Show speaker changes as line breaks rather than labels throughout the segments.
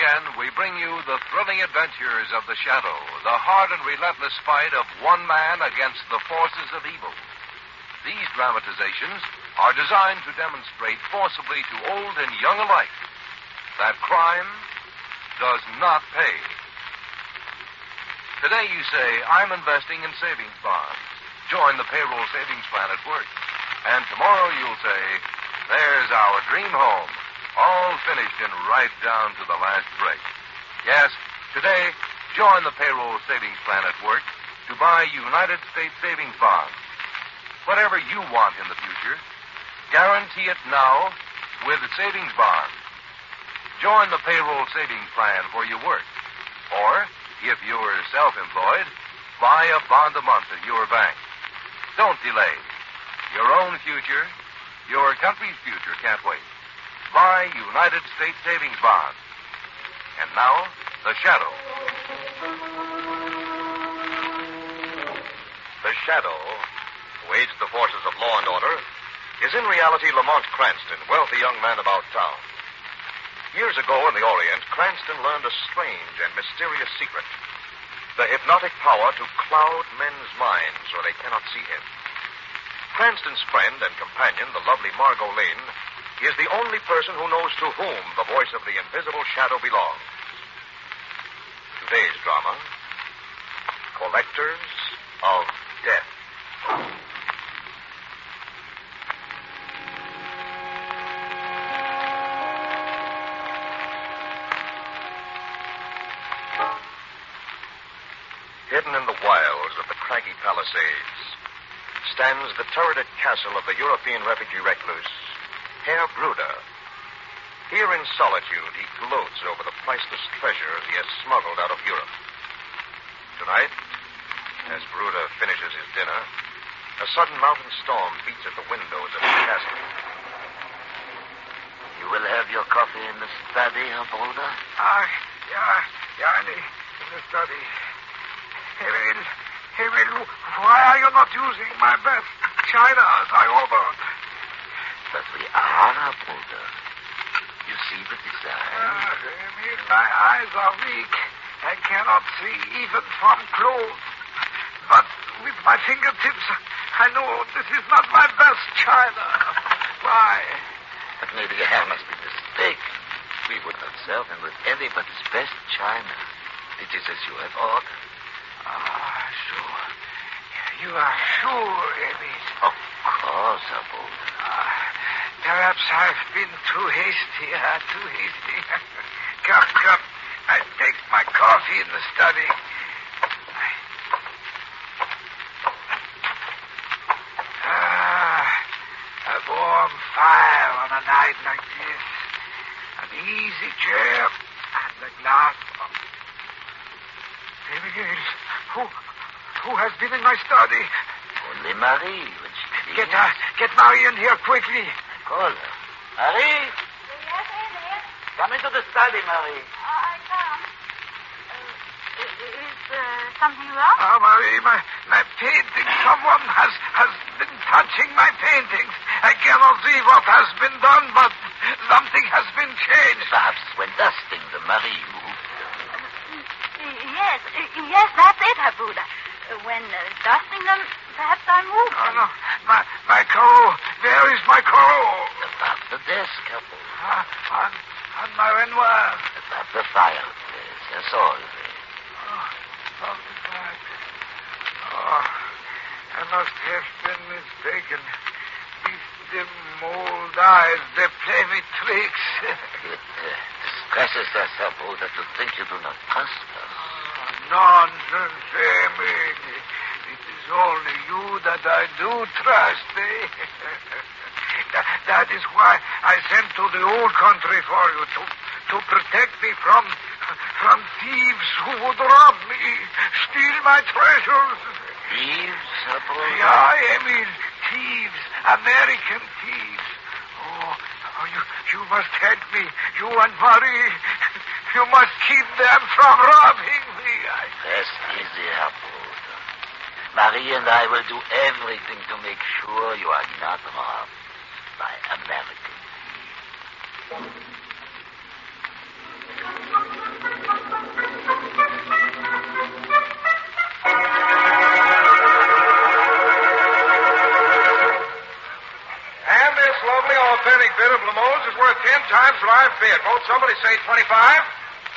again, we bring you the thrilling adventures of the Shadow, the hard and relentless fight of one man against the forces of evil. These dramatizations are designed to demonstrate forcibly to old and young alike that crime does not pay. Today you say, I'm investing in savings bonds. Join the payroll savings plan at work. And tomorrow you'll say, there's our dream home, all finished and right down to the last break. Yes, today, join the payroll savings plan at work to buy United States savings bonds. Whatever you want in the future, guarantee it now with savings bonds. Join the payroll savings plan where you work. Or, if you're self-employed, buy a bond a month at your bank. Don't delay. Your own future, your country's future can't wait. Buy United States savings bonds. And now, the Shadow.
The Shadow, who aids the forces of law and order, is in reality Lamont Cranston, wealthy young man about town. Years ago in the Orient, Cranston learned a strange and mysterious secret. The hypnotic power to cloud men's minds so they cannot see him. Cranston's friend and companion, the lovely Margo Lane, is the only person who knows to whom the voice of the invisible shadow belongs. Today's drama, Collectors of Death. Hidden in the wilds of the craggy Palisades stands the turreted castle of the European refugee recluse, Heir Bruder. Here in solitude, he gloats over the priceless treasures he has smuggled out of Europe. Tonight, as Bruder finishes his dinner, a sudden mountain storm beats at the windows of his castle.
You will have your coffee in the study, Heir Bruder?
Yeah, in the study. Emil, why are you not using my best china as I ordered?
But we are, Heir Bruder. You see the design?
Emil, my eyes are weak. I cannot see even from close. But with my fingertips, I know this is not my best china. Why?
But maybe your Herr must be mistaken. We would not serve him with any but his best china. It is as you have ordered.
Sure. You are sure, Emil?
Of course, Heir Bruder.
Perhaps I've been too hasty. Come. I take my coffee in the study. A warm fire on a night like this. An easy chair and a glass of... Emil, who has been in my study?
Only Marie, when she cleans.
Get Marie in here quickly.
Call her. Marie?
Yes, Emil?
Come into the study, Marie.
I come. Is something wrong?
Marie, my painting. Someone has been touching my paintings. I cannot see what has been done, but something has been changed.
Perhaps when dusting them, Marie moved them.
Yes, that's it, Heir Bruder. When dusting them, perhaps I moved them.
No. My coal. Where is my coal?
Above the desk, Heir Bruder.
On my armoire.
Above the fireplace, as always.
Above the fireplace. I must have been mistaken. These dim old eyes, they play me tricks.
It distresses us, Heir Bruder, to think you do not trust us.
Nonsense, Emil. It is only you that I do trust, eh? That is why I sent to the old country for you, to protect me from thieves who would rob me, steal my treasures.
Thieves, Heir Bruder?
Yeah, Emil, thieves, American thieves. You must help me, you and Marie. You must keep them from robbing me.
Rest easy, Heir Bruder. Marie and I will do everything to make sure you are not robbed by American thieves.
authentic bid of Lamont's is worth 10 times what I've bid. Won't somebody say 25?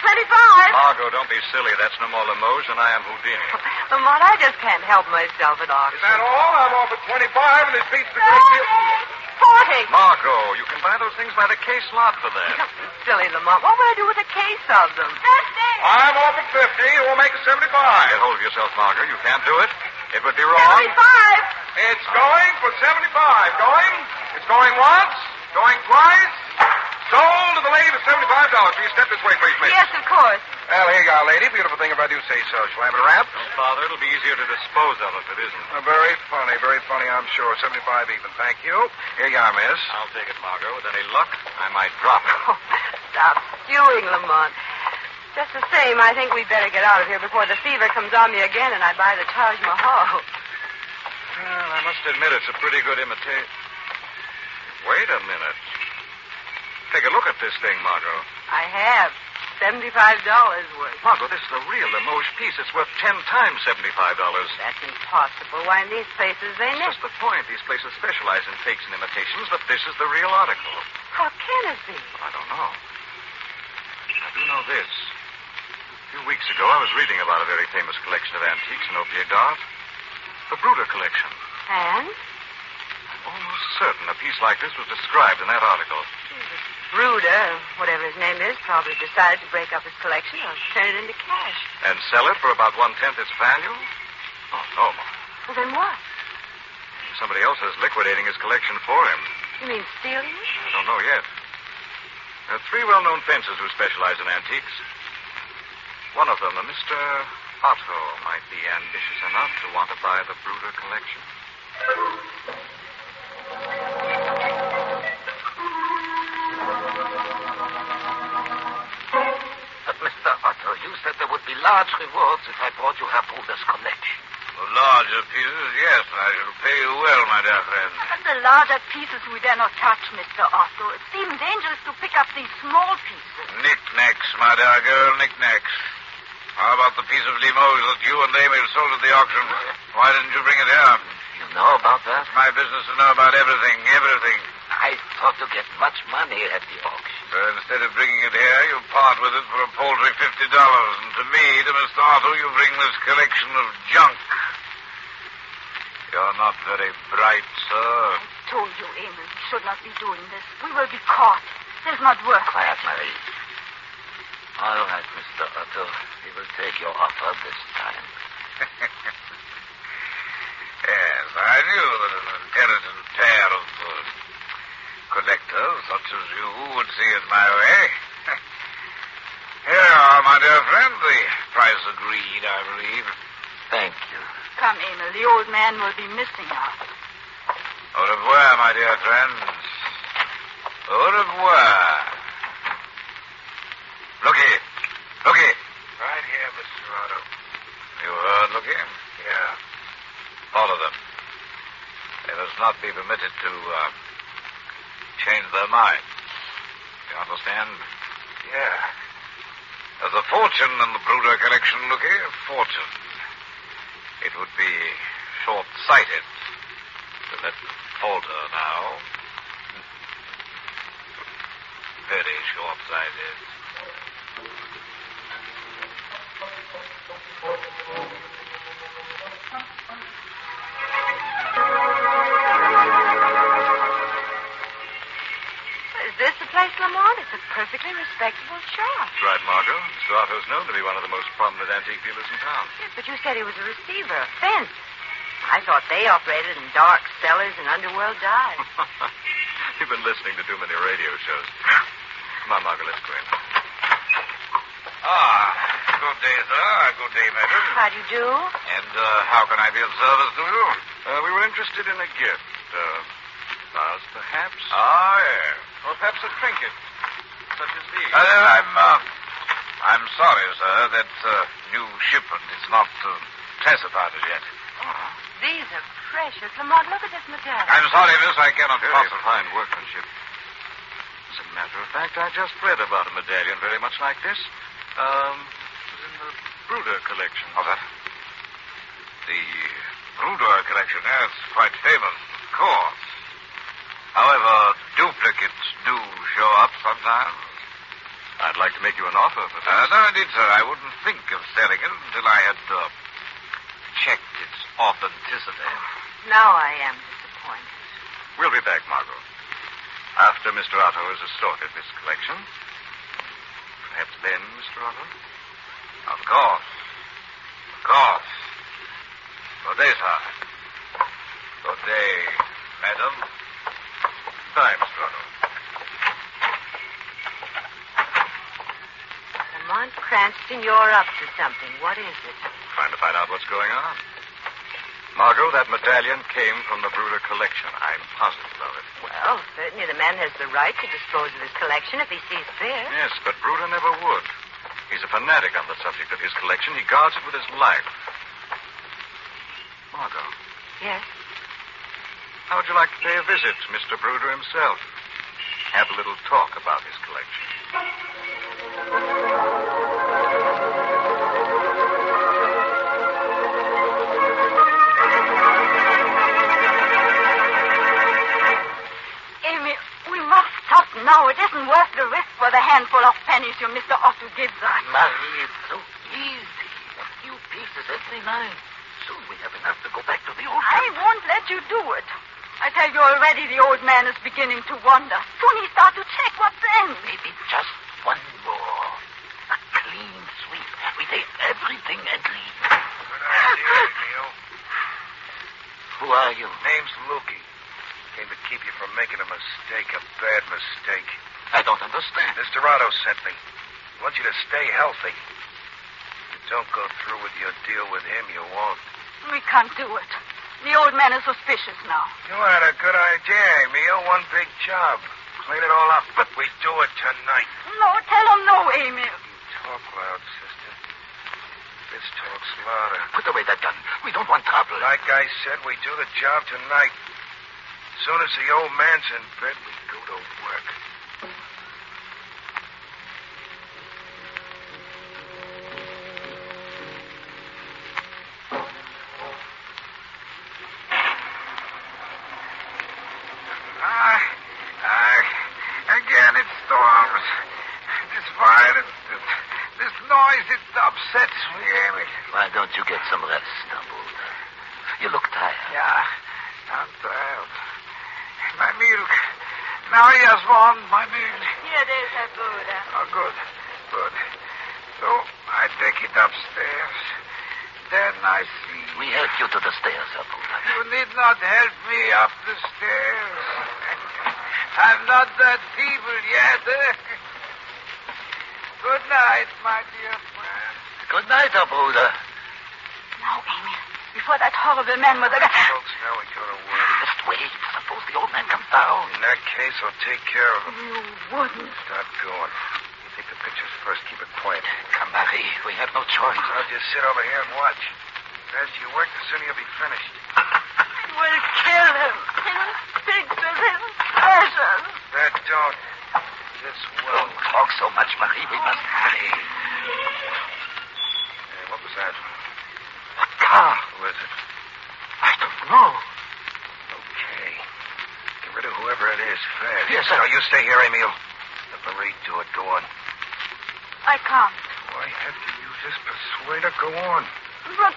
25?
Margo, don't be silly. That's no more Limoges than I am Houdini.
Lamont, I just can't help myself at auction.
Is that all? I'm off at 25, and it beats the great deal.
40.
Margo, you can buy those things by the case lot for that.
Silly Lamont. What would I do with a case of them?
50.
I'm off at 50. We'll make it 75.
Get hold of yourself, Margo. You can't do it. It would be wrong.
75.
It's going for 75. Going? It's going once. Going twice. Sold to the lady for $75. Will you step this way, please, miss?
Yes, of course.
Well, here you go, lady. Beautiful thing if I do say so. Shall I have it wrapped?
Oh, Father, it'll be easier to dispose of if it isn't.
Very funny, I'm sure. 75 even. Thank you. Here you are, miss.
I'll take it, Margo. With any luck, I might drop it.
Oh, stop stewing, Lamont. Just the same, I think we'd better get out of here before the fever comes on me again and I buy the Taj Mahal.
Well, I must admit it's a pretty good imitation. Wait a minute. Take a look at this thing, Margo.
I have. $75 worth.
Margo, this is a real Limoges piece. It's worth 10 times $75.
That's impossible. Why, in these places, they
That's
never...
just the point. These places specialize in fakes and imitations, but this is the real article.
How can it be?
I don't know. I do know this. A few weeks ago, I was reading about a very famous collection of antiques and object art. The Bruder collection.
And?
I'm almost certain a piece like this was described in that article.
Bruder, whatever his name is, probably decided to break up his collection or turn it into cash.
And sell it for about 1/10 its value? Oh, no, Margo.
Well, then what?
Somebody else is liquidating his collection for him.
You mean stealing it?
I don't know yet. There are 3 well-known fencers who specialize in antiques. One of them, a Mr. Otto, might be ambitious enough to want to buy the Bruder collection.
But, Mr. Otto, you said there would be large rewards if I brought you Heir Bruder's collection.
Larger pieces, yes. I shall pay you well, my dear friend.
But the larger pieces we dare not touch, Mr. Otto. It seems dangerous to pick up these small pieces.
Knick-knacks, my dear girl, knick-knacks. How about the piece of Limoges that you and Emil sold at the auction? Why didn't you bring it here?
You know about that?
It's my business to know about everything.
I thought to get much money at the auction.
So instead of bringing it here, you part with it for a paltry $50. And to me, to Mr. Otto, you bring this collection of junk. You're not very bright, sir.
I told you, Emil, we should not be doing this. We will be caught. It is not worth it.
Quiet, Marie. All right, Mr. Otto. We will take your offer this time.
Yes, I knew that an intelligent pair of collectors such as you would see it my way. Here you are, my dear friend. The price agreed, I believe.
Thank you.
Come, Emil. The old man will be missing us.
Au revoir, my dear friends. Au revoir. Looky. Right here, Mr. Otto. You heard, Looky? Yeah. Follow them. They must not be permitted to change their minds. You understand? Yeah. There's a fortune in the Bruder collection, Looky. A fortune. It would be short-sighted to let them falter now. Very short-sighted.
Is this the place, Lamont? It's a perfectly respectable shop.
That's right, Margo. Mr. Otto's known to be one of the most prominent antique dealers in town.
Yes, but you said he was a receiver, a fence. I thought they operated in dark cellars and underworld dives.
You've been listening to too many radio shows. Come on, Margo, let's go in.
Good day, sir. Good day, madam.
How do you do?
And how can I be of service to you?
We were interested in a gift. Flowers, perhaps?
Yes.
Or perhaps a trinket, such as these.
I'm sorry, sir, that new shipment is not classified as yet.
Oh, these are precious. Lamont, look at this medallion.
I'm sorry, miss, I cannot
Very
possibly.
fine workmanship. As a matter of fact, I just read about a medallion very much like this. It was in the Bruder collection.
Oh, that? The Bruder collection, yes, quite famous, of course. However, duplicate
Barnes?
I'd like to make you an offer for this.
No, indeed, sir. I wouldn't think of selling it until I had checked its authenticity.
Now I am disappointed.
We'll be back, Margo. After Mr. Otto has assorted this collection. Perhaps then, Mr. Otto?
Of course. Of course. Good day, sir. Good day, madam.
Bye, Mr. Otto.
Lamont Cranston, you're up to something. What is it?
Trying to find out what's going on. Margo, that medallion came from the Bruder collection. I'm positive of it.
Well, certainly the man has the right to dispose of his collection if he sees fit.
Yes, but Bruder never would. He's a fanatic on the subject of his collection. He guards it with his life. Margo,
Yes?
how would you like to pay a visit to Mr. Bruder himself? Have a little talk about his collection.
Amy, we must stop now. It isn't worth the risk for the handful of pennies your Mr. Otto gives us.
Marie, it's so easy. A few pieces every night. Soon we have enough to go back to the old
I won't let you do it. I tell you already the old man is beginning to wonder. Soon he start to check what then.
Maybe just one more. A clean sweep. We take everything and leave.
Good idea, Neil.
Who are you?
Name's Lukey. Came to keep you from making a mistake, a bad mistake.
I don't understand.
Mr. Otto sent me. He wants you to stay healthy. If you don't go through with your deal with him, you won't.
We can't do it. The old man is suspicious now.
You had a good idea, Emil. One big job. Clean it all up. But we do it tonight.
No, tell him no, Amy.
Talk loud, sister. This talks louder.
Put away that gun. We don't want trouble.
Like I said, we do the job tonight. As soon as the old man's in bed, we go to work. Again, it storms. This violence, this noise, it upsets me, Amy.
Why don't you get some rest, Stumbled? You look tired.
Yeah, I'm tired. My milk. Now he has one, my milk.
Here, there's Heir Bruder.
Oh, good. So I take it upstairs. Then I sleep.
We help you to the stairs, Abuda.
You need not help me up the stairs. I'm not that feeble yet. Good night, my dear friend.
Good night, Abuda.
Now, Amy, before that horrible man with the gun.
Folks, now we go to work.
Just wait. Suppose the old man comes down.
In that case, I'll take care of him.
You wouldn't.
Start going. You take the pictures first. Keep it quiet.
Come, Marie. We have no choice.
I'll just sit over here and watch. The faster you work, the sooner you'll be finished.
We'll kill him. His pictures, his treasures.
That don't. This will.
Don't talk so much, Marie. We must hurry.
Hey, what was that?
What car?
Who is it?
I don't know.
Okay. Get rid of whoever it is fast.
Yes, sir.
Now, you stay here, Emil. Let Marie do it. Go on.
I can't.
Why have to use this persuader? Go on.
But...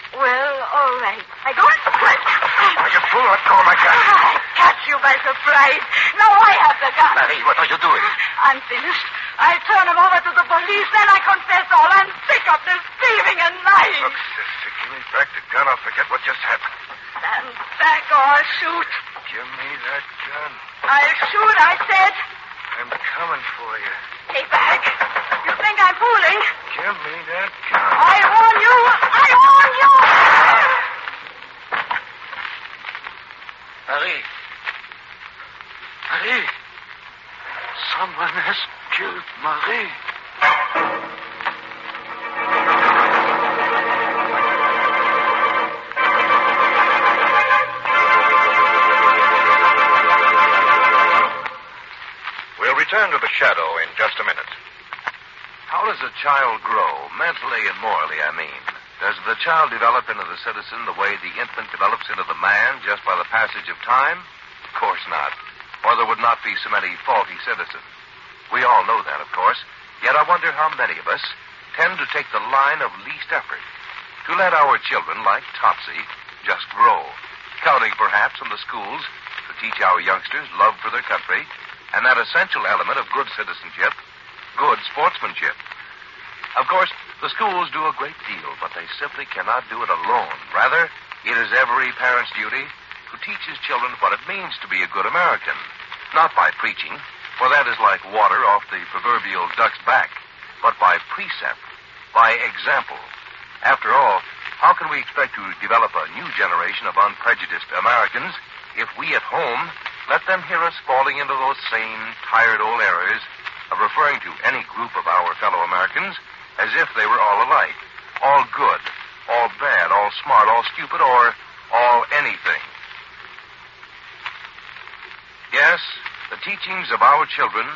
Well, all right. I go in.
Are you fool? Let go of my gun.
I catch you by surprise. Now I have the gun.
Marie, what are you doing?
I'm finished. I turn him over to the police, then I confess all. I'm sick of this thieving and lying.
Look, sister, give me back the gun. I'll forget what just happened.
Stand back or I'll shoot.
Give me that gun.
I'll shoot, I said.
I'm coming for you.
Stay back. You think I'm fooling?
Give me that gun.
I warn you. I warn you.
Marie. Marie. Someone has killed Marie.
We'll return to the shadow in just a minute.
How does a child grow, mentally and morally, I mean? Does the child develop into the citizen the way the infant develops into the man just by the passage of time? Of course not. or there would not be so many faulty citizens. We all know that, of course, yet I wonder how many of us tend to take the line of least effort, to let our children, like Topsy, just grow, counting perhaps on the schools to teach our youngsters love for their country and that essential element of good citizenship, good sportsmanship. Of course, the schools do a great deal, but they simply cannot do it alone. Rather, it is every parent's duty to teach his children what it means to be a good American, not by preaching, for that is like water off the proverbial duck's back, but by precept, by example. After all, how can we expect to develop a new generation of unprejudiced Americans if we at home let them hear us falling into those same tired old errors of referring to any group of our fellow Americans as if they were all alike, all good, all bad, all smart, all stupid, or all anything? Yes, the teachings of our children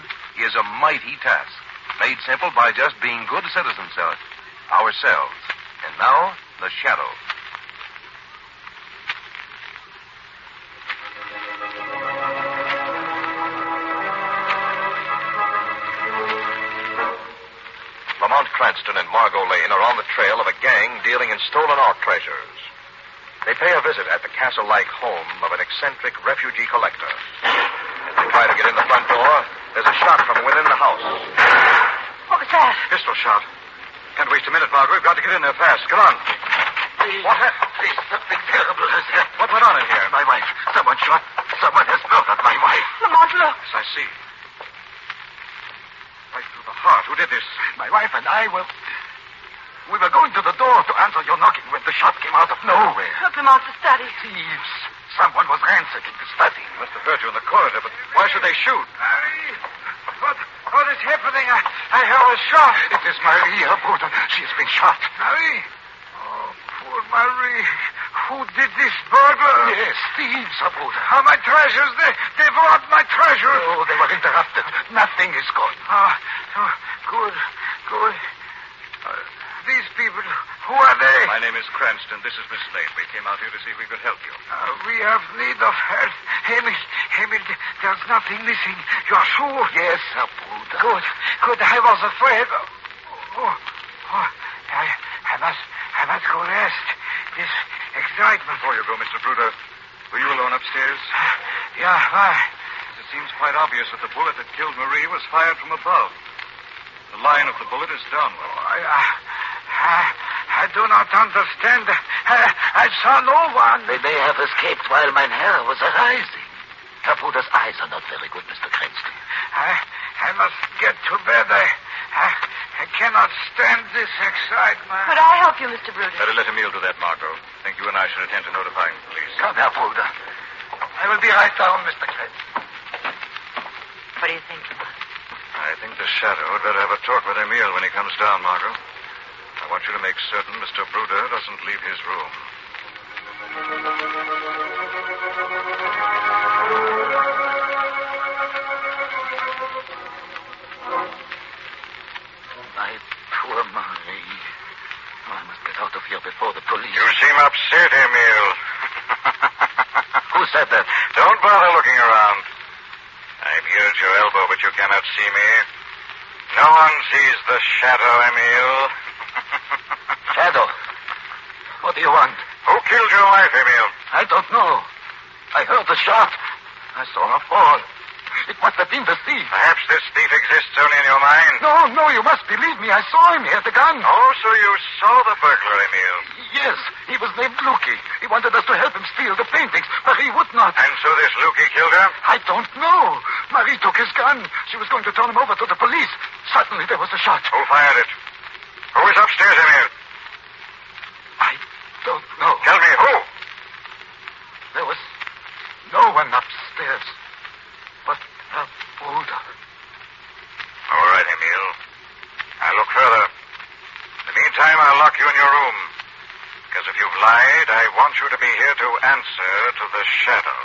is a mighty task, made simple by just being good citizens ourselves. And now, the shadow.
Lamont Cranston and Margo Lane are on the trail of a gang dealing in stolen art treasures. They pay a visit at the castle-like home of an eccentric refugee collector. As they try to get in the front door, there's a shot from within the house.
What was that?
Pistol shot. Can't waste a minute, Margo. We've got to get in there fast. Come on. What happened?
Please, something terrible has happened.
What went on in here?
My wife. Someone shot. Someone has murdered my wife.
Lamont, look.
Yes, I see. Right through the heart. Who did this?
My wife and I were... We were going to the door to answer your knocking when the shot came out of nowhere.
Look, Lamont, the study.
Thieves. Someone was ransacking the study.
Must have heard you in the corridor, but why should they shoot?
Marie, what is happening? I heard a shot.
It is Marie, her brother. She has been shot.
Marie? Oh, poor Marie. Who did this burglar?
Yes, thieves, her brother.
Oh, my treasures. They brought my treasures.
Oh, they were interrupted. Nothing is gone.
Good. These people, who are they?
My name is Cranston. This is Miss Lane. We came out here to see if we could help you.
We have need of help. Emil, there's nothing missing. You're sure?
Yes, her brother.
Good. I was afraid. I must go rest. This excitement.
Before you go, Mr. Bruder, were you alone upstairs?
Yeah, why?
It seems quite obvious that the bullet that killed Marie was fired from above. The line of the bullet is downward.
I do not understand. I saw no one.
They may have escaped while my hair was arising. Her brother's eyes are not very good, Mr. Cranston.
I must get to bed. I cannot stand this excitement.
Could I help you, Mr. Bruder?
Better let Emil do that, Margo. I think you and I should attend to notifying the police.
Come here, brother. I will be right down, Mr. Cranston.
What do you think, Lamont?
I think the shadow had better have a talk with Emil when he comes down, Margo. I want you to make certain Mr. Bruder doesn't leave his room.
My poor Marie. Oh, I must get out of here before the police...
You seem upset, Emil.
Who said that?
Don't bother looking around. I'm here at your elbow, but you cannot see me. No one sees the shadow, Emil.
Shadow. What do you want?
Who killed your wife, Emil?
I don't know. I heard the shot. I saw her fall. It must have been the thief.
Perhaps this thief exists only in your mind.
No, you must believe me. I saw him. He had the gun.
Oh, so you saw the burglar, Emil.
Yes, he was named Lukey. He wanted us to help him steal the paintings. Marie would not.
And so this Lukey killed her?
I don't know. Marie took his gun. She was going to turn him over to the police. Suddenly there was a shot.
Who fired it? Who is upstairs, Emil?
I don't know.
Tell me, who?
There was no one upstairs but her brother.
All right, Emil. I'll look further. In the meantime, I'll lock you in your room. Because if you've lied, I want you to be here to answer to the shadow.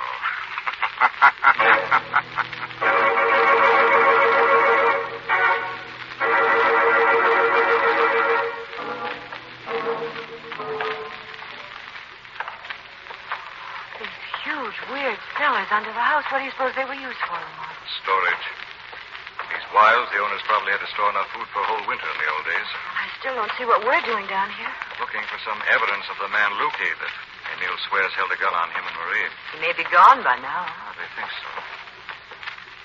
These huge, weird cellars front of the house. What do you suppose they were used for, Lamont?
Storage. These wilds, the owners probably had to store enough food for a whole winter in the old days.
I still don't see what we're doing down here.
Looking for some evidence of the man Lukey that Emil swears held a gun on him and Marie.
He may be gone by now.
Oh, they think so.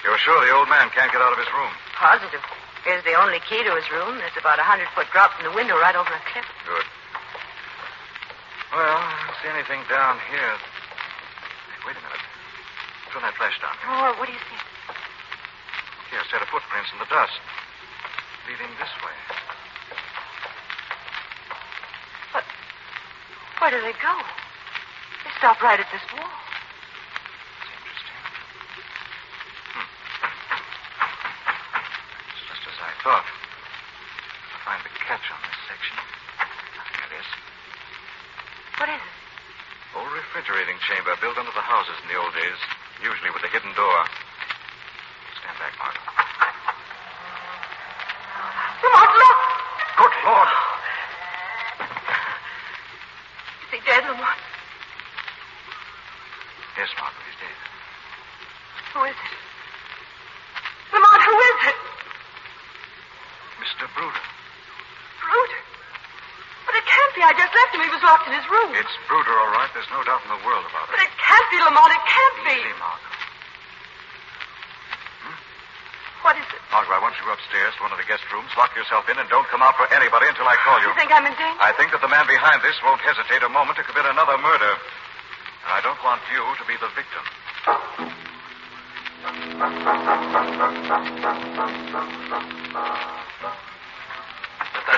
You're sure the old man can't get out of his room?
Positive. Here's the only key to his room. There's about a 100-foot drop from the window right over a cliff.
Good. Well, I don't see anything down here. Hey, wait a minute. Turn that flash down here.
Oh, what do you see?
Here, a set of footprints in the dust. Leading this way.
But where do they go? They stop right at this wall.
That's interesting. It's just as I thought. I find the catch on this section. Here it is.
What is it?
Old refrigerating chamber built under the houses in the old days, usually with a hidden door. Stand back, Margo.
Lamont, look!
Good Lord!
Is he dead, Lamont?
Yes, Margo, he's dead.
Who is it? Lamont, who is it?
Mr. Bruder.
Bruder? But it can't be. I just left him. He was locked in his room.
It's Bruder, all right. There's no doubt in the world about it.
But it can't be, Lamont. It can't be.
Easy, Margo.
What is it?
Margo, I want you upstairs to one of the guest rooms. Lock yourself in and don't come out for anybody until I call you.
You think I'm in danger?
I think that the man behind this won't hesitate a moment to commit another murder. And I don't want you to be the victim.
But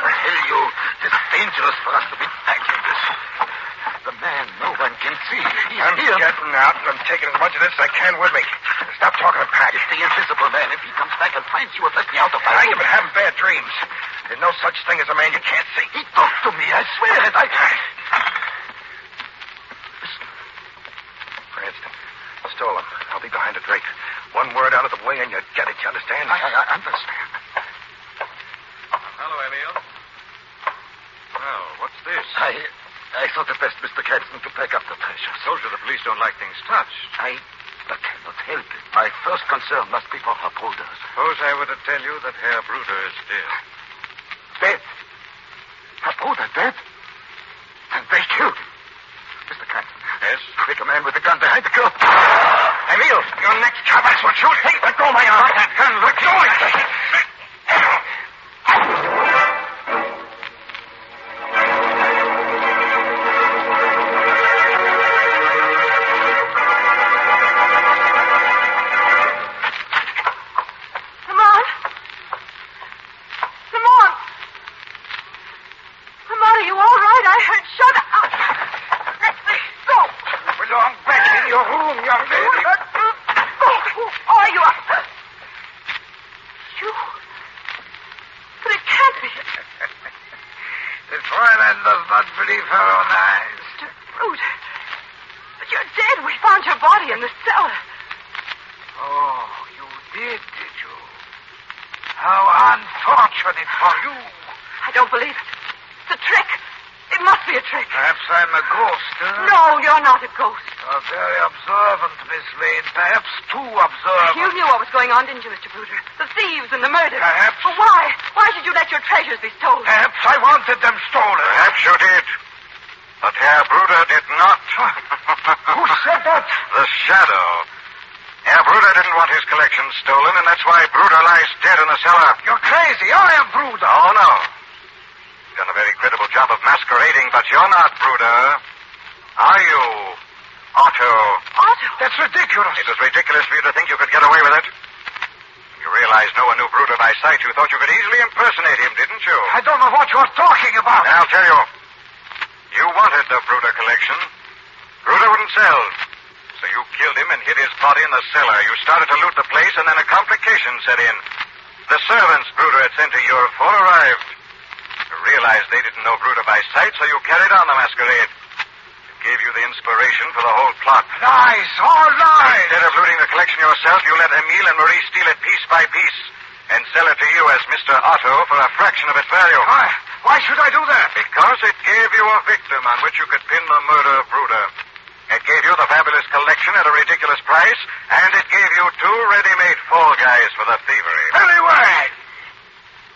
I tell you, it's dangerous for us to be packing this. The man no one can see.
I'm
here.
getting out, and I'm taking as much of this as I can with me. Stop talking to Pack.
It's the invisible man. If he comes back and finds you, will let me out of my
I
room.
have been having bad dreams. There's no such thing as a man you can't see.
He talked to me, I swear it. Listen.
Cranston, stolen. I'll be behind the drapes. One word out of the way and you get it, you understand?
I understand.
Hello, Emil. Well, what's this?
I thought it best, Mr. Cranston, to pack up the treasure.
Told you the police don't like things touched.
I cannot help it. My first concern must be for Herr Bruder.
Suppose I were to tell you that Heir Bruder is dead.
Dead? Herr Bruder dead? And they killed him. Mr. Cranston.
Yes?
Quick, a man with a gun behind the curtain.
Emil, your next job, that's what you think. Let go of my arm. That gun, let go of it.
In the cellar.
Oh, you did you? How unfortunate for you.
I don't believe it. It's a trick. It must be a trick.
Perhaps I'm a ghost, huh?
No, you're not a ghost.
You're very observant, Miss Lane. Perhaps too observant.
You knew what was going on, didn't you, Mr. Bruder? The thieves and the murder.
Perhaps.
But why? Why did you let your treasures be stolen?
Perhaps I wanted them stolen.
Perhaps you did. But Heir Bruder did not.
Who said that?
The shadow. Heir Bruder didn't want his collection stolen, and that's why Bruder lies dead in the cellar.
You're crazy. I am Bruder.
Oh, no. You've done a very credible job of masquerading, but you're not Bruder. Are you, Otto?
Otto?
That's ridiculous.
It was ridiculous for you to think you could get away with it. You realized no one knew Bruder by sight. You thought you could easily impersonate him, didn't you?
I don't know what you're talking about.
I'll tell you. You wanted the Bruder collection. Bruder wouldn't sell. So you killed him and hid his body in the cellar. You started to loot the place, and then a complication set in. The servants Bruder had sent to Europe for arrived. You realized they didn't know Bruder by sight, so you carried on the masquerade. It gave you the inspiration for the whole plot.
Lies, all lies.
Instead of looting the collection yourself, you let Emile and Marie steal it piece by piece and sell it to you as Mr. Otto for a fraction of its value.
Why should I do that?
Because it gave you a victim on which you could pin the murder of Bruder. It gave you the fabulous collection at a ridiculous price, and it gave you 2 ready-made fall guys for the thievery.
Very well.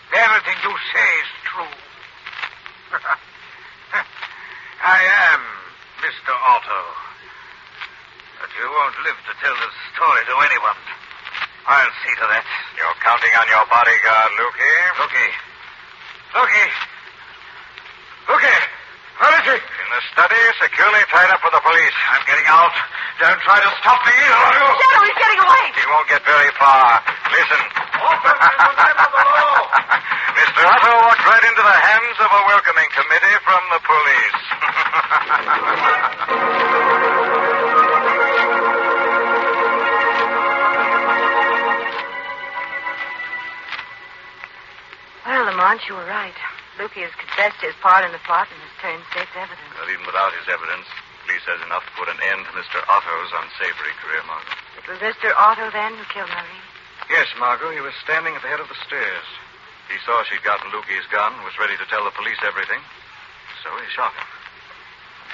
Everything you say is true. I am Mr. Otto. But you won't live to tell the story to anyone. I'll see to that.
You're counting on your bodyguard, Lukey.
Lukey. Where is he?
In the study, securely tied up for the police.
I'm getting out. Don't try to stop me either of you.
Shadow, he's getting away.
He won't get very far. Listen.
Open in the name of the law.
Mr. Otto walked right into the hands of a welcoming committee from the police.
Well, Lamont, you were right. Lukey has confessed his part in the plot and has turned state's evidence.
Well, even without his evidence, police has enough to put an end to Mr. Otto's unsavory career, Margo.
It was Mr. Otto, then, who killed Marie?
Yes, Margo. He was standing at the head of the stairs. He saw she'd gotten Lukey's gun, was ready to tell the police everything. So he shot her.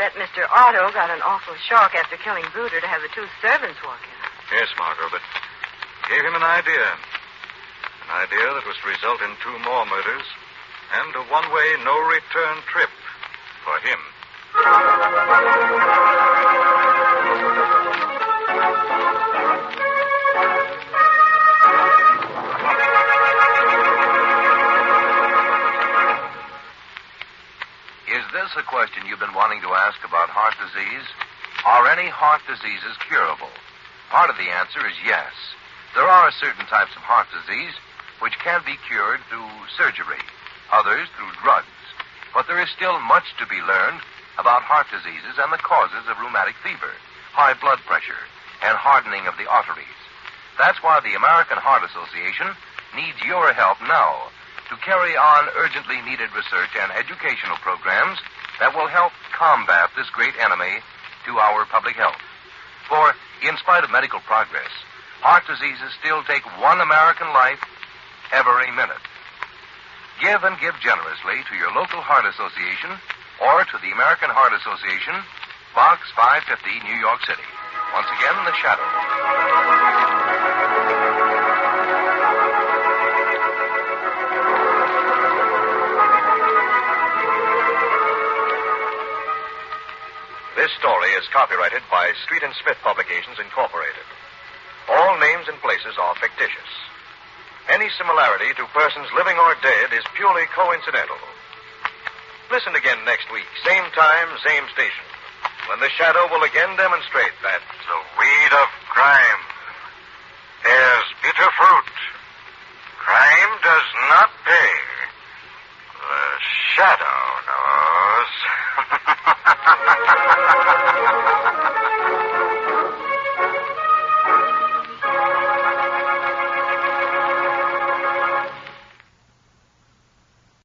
Bet Mr. Otto got an awful shock after killing Bruder to have the 2 servants walk in.
Yes, Margo, but gave him an idea. An idea that was to result in 2 more murders and a one-way, no-return trip for him.
Is this a question you've been wanting to ask about heart disease? Are any heart diseases curable? Part of the answer is yes. There are certain types of heart disease which can be cured through surgery, others through drugs. But there is still much to be learned about heart diseases and the causes of rheumatic fever, high blood pressure, and hardening of the arteries. That's why the American Heart Association needs your help now to carry on urgently needed research and educational programs that will help combat this great enemy to our public health. For, in spite of medical progress, heart diseases still take 1 American life every minute. Give and give generously to your local heart association or to the American Heart Association, Box 550, New York City. Once again, The Shadow.
This story is copyrighted by Street and Smith Publications, Incorporated. All names and places are fictitious. Any similarity to persons living or dead is purely coincidental. Listen again next week, same time, same station, when The Shadow will again demonstrate that the weed of crime